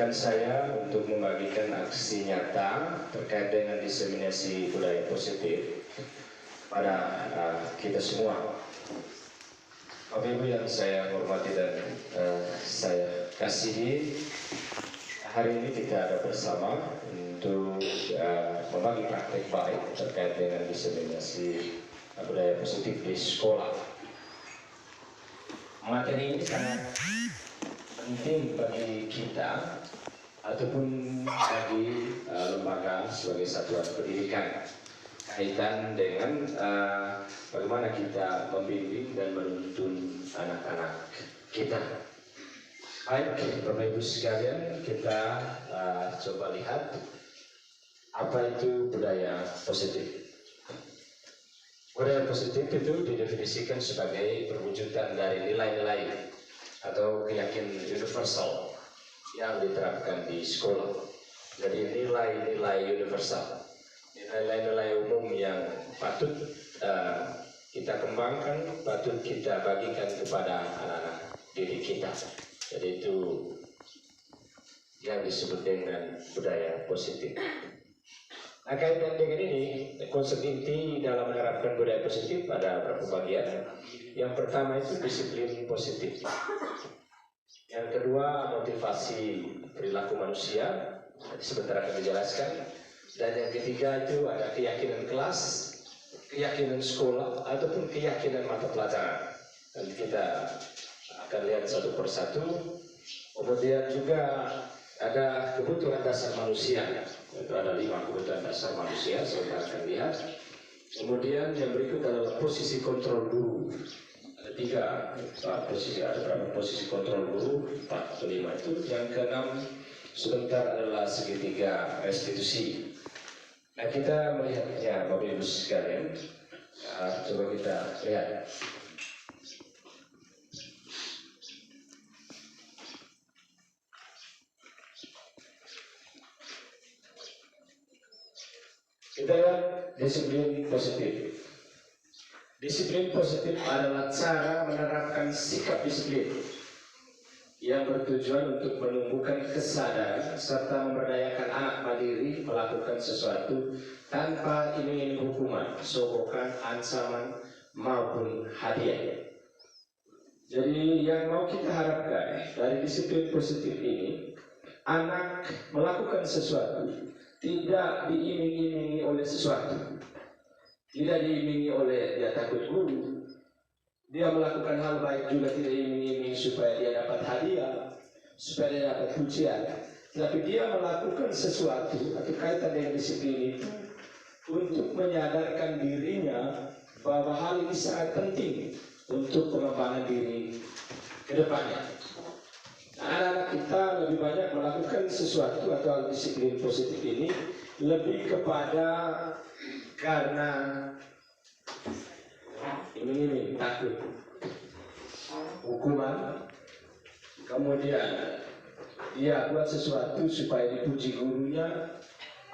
izinkan saya untuk membagikan aksi nyata terkait dengan diseminasi budaya positif pada kita semua. Bapak Ibu yang saya hormati dan saya kasihi, hari ini kita ada bersama untuk membagi praktek baik terkait dengan diseminasi budaya positif di sekolah. Materi ini sangat penting bagi kita ataupun bagi lembaga sebagai satuan pendidikan, kaitan dengan bagaimana kita membimbing dan menuntun anak-anak kita. Baik, Bapak Ibu sekalian, kita coba lihat apa itu budaya positif. Budaya positif itu didefinisikan sebagai perwujudan dari nilai-nilai atau keyakinan universal yang diterapkan di sekolah. Jadi nilai-nilai universal, nilai-nilai umum yang patut kita kembangkan, patut kita bagikan kepada anak-anak didik kita. Jadi itu yang disebut dengan budaya positif. Nah, kaitan dengan ini, konsep inti dalam menerapkan budaya positif ada beberapa bagian. Yang pertama itu disiplin positif. Yang kedua, motivasi perilaku manusia. Sebentar akan dijelaskan. Dan yang ketiga itu ada keyakinan kelas, keyakinan sekolah, ataupun keyakinan mata pelajaran. Dan kita akan lihat satu persatu. Kemudian juga ada kebutuhan dasar manusia, itu ada 5 kebutuhan dasar manusia, saya akan lihat. Kemudian yang berikut adalah posisi kontrol guru. Ada 3 posisi, ada berapa posisi kontrol guru? 4 atau 5 itu. Yang keenam sebentar adalah segitiga restitusi. Nah, kita melihatnya Bapak Ibu sekalian. Coba kita lihat. Kita lihat disiplin positif. Disiplin positif adalah cara menerapkan sikap disiplin yang bertujuan untuk menumbuhkan kesadaran serta memberdayakan anak mandiri melakukan sesuatu tanpa iming-iming hukuman, sogokan, ancaman maupun hadiah. Jadi yang mau kita harapkan dari disiplin positif ini, anak melakukan sesuatu tidak diiming-imingi oleh sesuatu, tidak diiming-imingi oleh dia takut guru, dia melakukan hal baik juga tidak diiming-imingi supaya dia dapat hadiah, supaya dia dapat pujian, tapi dia melakukan sesuatu atau kaitan dengan disiplin itu untuk menyadarkan dirinya bahwa hal ini sangat penting untuk pengembangan diri ke depannya. Anak-anak kita lebih banyak melakukan sesuatu atau disiplin positif ini lebih kepada karena ini takut hukuman, kemudian dia buat sesuatu supaya dipuji gurunya,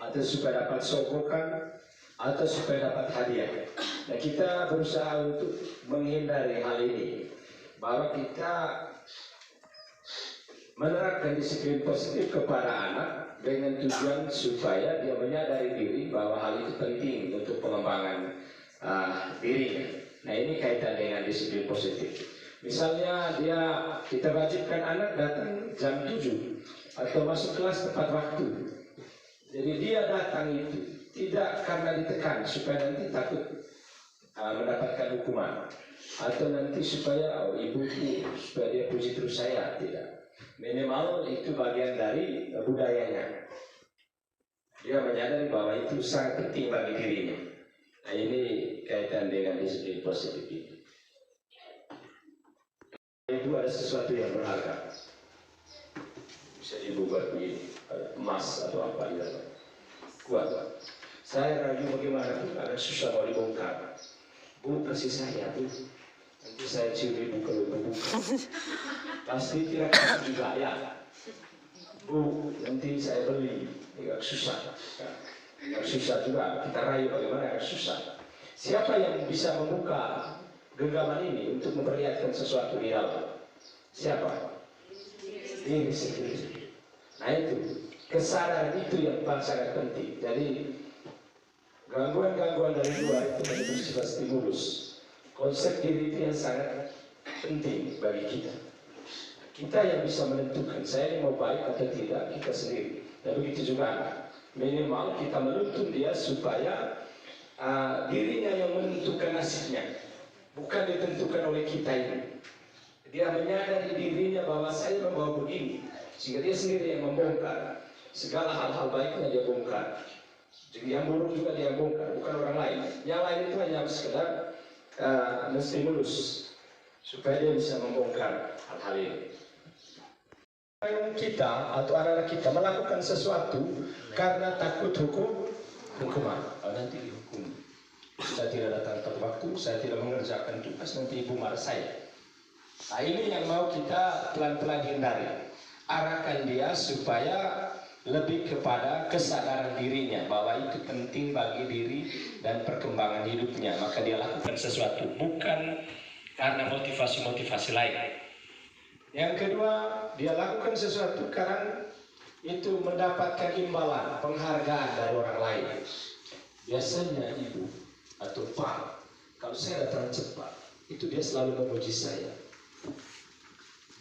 atau supaya dapat sogokan, atau supaya dapat hadiah. Nah, kita berusaha untuk menghindari hal ini, bahwa kita menerapkan disiplin positif kepada anak dengan tujuan supaya dia menyadari diri bahwa hal itu penting untuk pengembangan dirinya. Nah, ini kaitan dengan disiplin positif. Misalnya kita wajibkan anak datang jam 7 atau masuk kelas tepat waktu. Jadi dia datang itu tidak karena ditekan supaya nanti takut mendapatkan hukuman, atau nanti supaya ibuku supaya dia puji terus saya, tidak. Minimal itu bagian dari budayanya. Dia menyadari bahwa itu sangat penting bagi dirinya. Nah, ini kaitan dengan disiplin positif ini. Itu ada sesuatu yang berharga. Bisa dibuat begini, emas atau apa ya. Kuat. Saya ragu bagaimana pun agak susah mau dibongkar. Bu, kasih saya Bu. Nanti saya cium ibu kalau ibu buka. Pasti tidak kasih juga ya. Bu, nanti saya beli. Agak susah. Agak susah juga. Kita rayu bagaimana agak susah. Siapa yang bisa membuka genggaman ini untuk memperlihatkan sesuatu di dalam? Siapa? Diri sendiri. Nah itu, kesadaran itu yang paling sangat penting. Jadi gangguan-gangguan dari luar itu menjadi bersifat stimulus. Konsep diri itu yang sangat penting bagi kita. Kita yang bisa menentukan saya ini mau baik atau tidak, kita sendiri. Dan begitu juga anak. Minimal kita menuntun dia supaya dirinya yang menentukan nasibnya, bukan ditentukan oleh kita ini. Dia menyadari dirinya bahwa saya membawa begini, sehingga dia sendiri yang membongkar segala hal-hal baiknya dia bongkar. Jadi yang buruk juga dia bongkar, bukan orang lain. Yang lain itu hanya sekedar menstimulus supaya dia bisa membongkar hal-hal ini. Kita atau anak-anak kita melakukan sesuatu karena takut hukuman. Nanti dihukum. Saya tidak datang tepat waktu, saya tidak mengerjakan tugas, nanti ibu marah saya. Nah ini yang mau kita pelan-pelan hindari. Arahkan dia supaya lebih kepada kesadaran dirinya bahwa itu penting bagi diri dan perkembangan hidupnya. Maka dia lakukan sesuatu bukan karena motivasi-motivasi lain. Yang kedua, dia lakukan sesuatu karena itu mendapatkan imbalan, penghargaan dari orang lain. Biasanya ibu atau pak, kalau saya datang cepat, itu dia selalu memuji saya.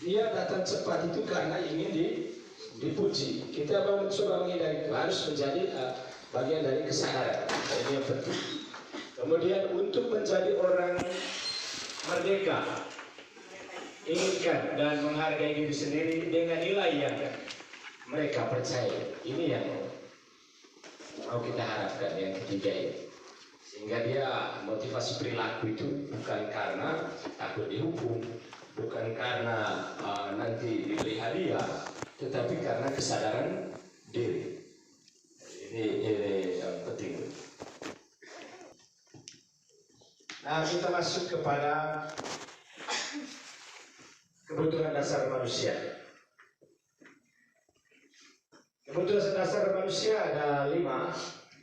Dia datang cepat itu karena ingin dipuji. Kita mau mencoba menghindari itu, harus menjadi bagian dari kesadaran. Ini yang penting. Kemudian untuk menjadi orang merdeka, inginkan dan menghargai diri sendiri dengan nilai yang mereka percaya. Ini yang mau kita harapkan, yang ketiga ini. Sehingga dia motivasi perilaku itu bukan karena takut dihukum, bukan karena nanti diberi hadiah, tetapi karena kesadaran diri. Ini yang penting. Nah, kita masuk kepada kebutuhan dasar manusia. Kebutuhan dasar manusia ada 5.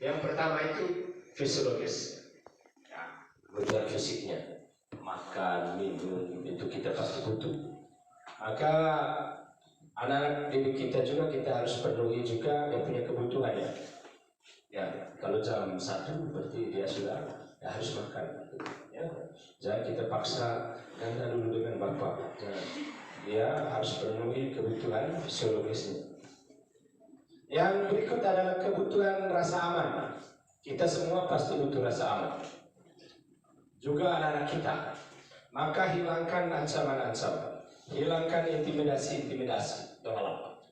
Yang pertama itu fisiologis. Kebutuhan fisiknya, makan, minum, itu kita pasti butuh. Maka anak-anak didik kita juga kita harus penuhi juga yang punya kebutuhannya. Ya, kalau jam 1 berarti dia sudah harus makan. Ya, jangan kita paksa ganda dulu dengan bapak. Nah, dia harus penuhi kebutuhan fisiologisnya. Yang berikut adalah kebutuhan rasa aman. Kita semua pasti butuh rasa aman. Juga anak-anak kita. Maka hilangkan ancaman-ancaman, hilangkan intimidasi dengan apa.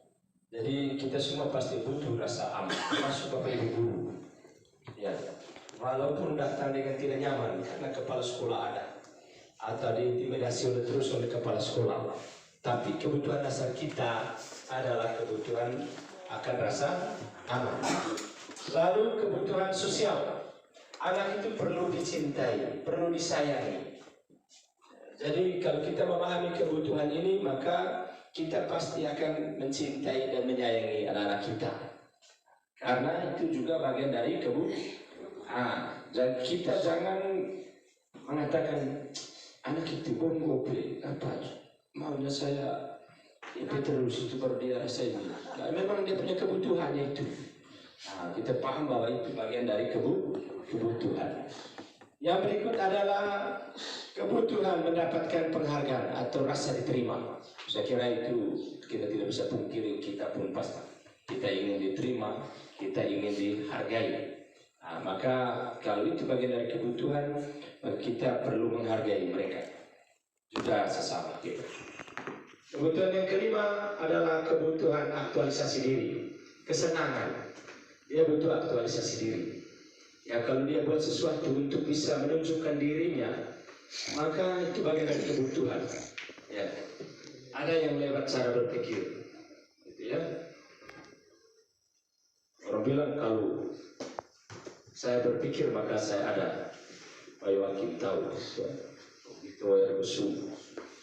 Jadi kita semua pasti butuh rasa aman. Termasuk bapak ibu guru. Ya. Walaupun datang dengan tidak nyaman karena kepala sekolah ada, atau diintimidasi terus oleh kepala sekolah, tapi kebutuhan dasar kita adalah kebutuhan akan rasa aman. Lalu kebutuhan sosial, anak itu perlu dicintai, perlu disayangi. Jadi kalau kita memahami kebutuhan ini, maka kita pasti akan mencintai dan menyayangi anak-anak kita, karena itu juga bagian dari kebutuhan. Dan kita jangan mengatakan anak itu bonggo apa maunya saya itu terus itu baru dia rasa ini. Nah, memang dia punya kebutuhannya itu. Kita paham bahwa itu bagian dari kebutuhan. Yang berikut adalah kebutuhan mendapatkan penghargaan atau rasa diterima. Saya kira itu kita tidak bisa pungkiri, kita pun pasti kita ingin diterima, kita ingin dihargai. Maka kalau itu bagian dari kebutuhan, kita perlu menghargai mereka juga sesama kita. Kebutuhan yang kelima adalah kebutuhan aktualisasi diri, kesenangan. Dia butuh aktualisasi diri. Ya, kalau dia buat sesuatu untuk bisa menunjukkan dirinya, maka itu bagian dari kebutuhan. Ya, ada yang lewat cara berpikir, gitu ya. Orang bilang kalau saya berpikir maka saya ada. Bayu Hakim tahu, itu ergo sum.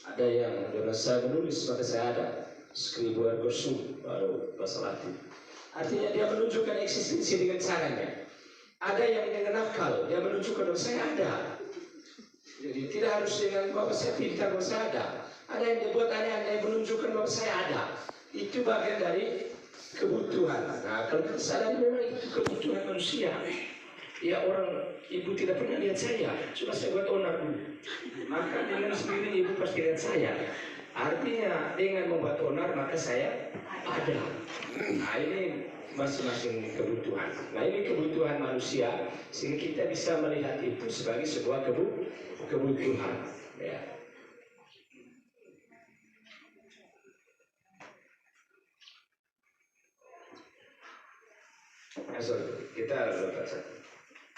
Ada yang dengan saya menulis maka saya ada. Scribo ergo sum, baru bahasa Latin. Artinya dia menunjukkan eksistensi dengan caranya. Ada yang dengan akal, dia menunjukkan bahwa saya ada. Jadi tidak harus dengan bahwa saya pintar, bahwa saya ada. Ada yang dibuat aneh-aneh menunjukkan bahwa saya ada. Itu bagian dari kebutuhan. Nah, kalau kita sadar memang itu kebutuhan manusia. Ya, orang ibu tidak pernah lihat saya, sudah saya buat onar dulu. Maka dengan sendiri ibu pasti lihat saya. Artinya dengan membuat onar maka saya ada. Nah, ini masing-masing kebutuhan. Nah, ini kebutuhan manusia sehingga kita bisa melihat itu sebagai sebuah kebutuhan. Ya. Nah, kita lepas satu.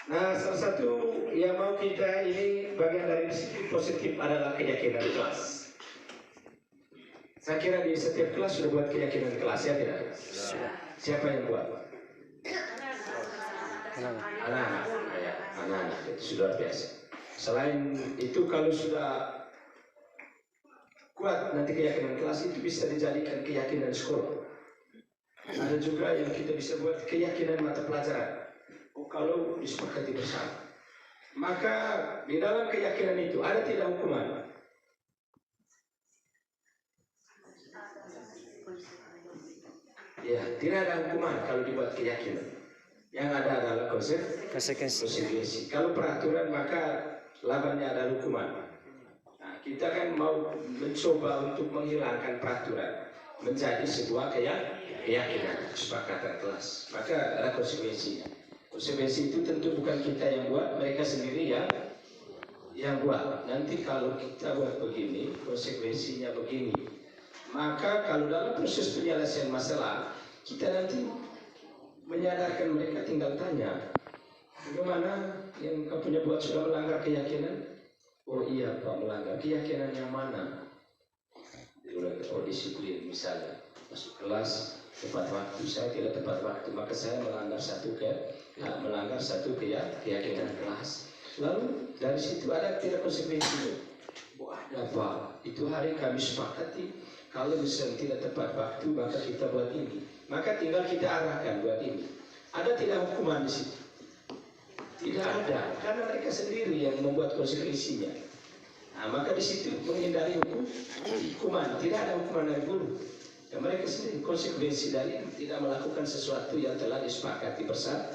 Nah, salah satu yang mau kita ini bagian dari disiplin positif adalah keyakinan kelas. Saya kira di setiap kelas sudah buat keyakinan kelas, ya tidak? Siapa yang buat? Anak-anak. Ya, anak-anak itu sudah biasa. Selain itu kalau sudah kuat nanti keyakinan kelas itu bisa dijadikan keyakinan sekolah. Ada juga yang kita bisa buat keyakinan mata pelajaran. Kalau disepakati bersama, maka di dalam keyakinan itu ada tidak hukuman? Ya, tidak ada hukuman kalau dibuat keyakinan. Yang ada adalah konsekuensi. Kalau peraturan maka lawannya ada hukuman. Nah, kita kan mau mencoba untuk menghilangkan peraturan menjadi sebuah keyakinan, kesepakatan kelas. Maka ada konsekuensinya. Konsekuensi itu tentu bukan kita yang buat, mereka sendiri yang buat. Nanti kalau kita buat begini, konsekuensinya begini. Maka kalau dalam proses penyelesaian masalah, kita nanti menyadarkan mereka, tinggal tanya, bagaimana yang kau punya buat sudah melanggar keyakinan? Oh iya Pak, melanggar keyakinan yang mana? Oh, disiplin misalnya, masuk kelas tepat waktu, saya tidak tepat waktu, maka saya melanggar satu keyakinan kelas. Lalu dari situ ada tidak konsekuensinya. Oh, ada Pak, itu hari kami sepakati kalau misalnya tidak tepat waktu maka kita buat ini. Maka tinggal kita arahkan buat ini. Ada tidak hukuman di situ? Tidak ada, karena mereka sendiri yang membuat konsekuensinya. Nah, maka di situ menghindari hukuman, tidak ada hukuman dari guru. Ya, mereka sendiri konsekuensi dari tidak melakukan sesuatu yang telah disepakati bersama.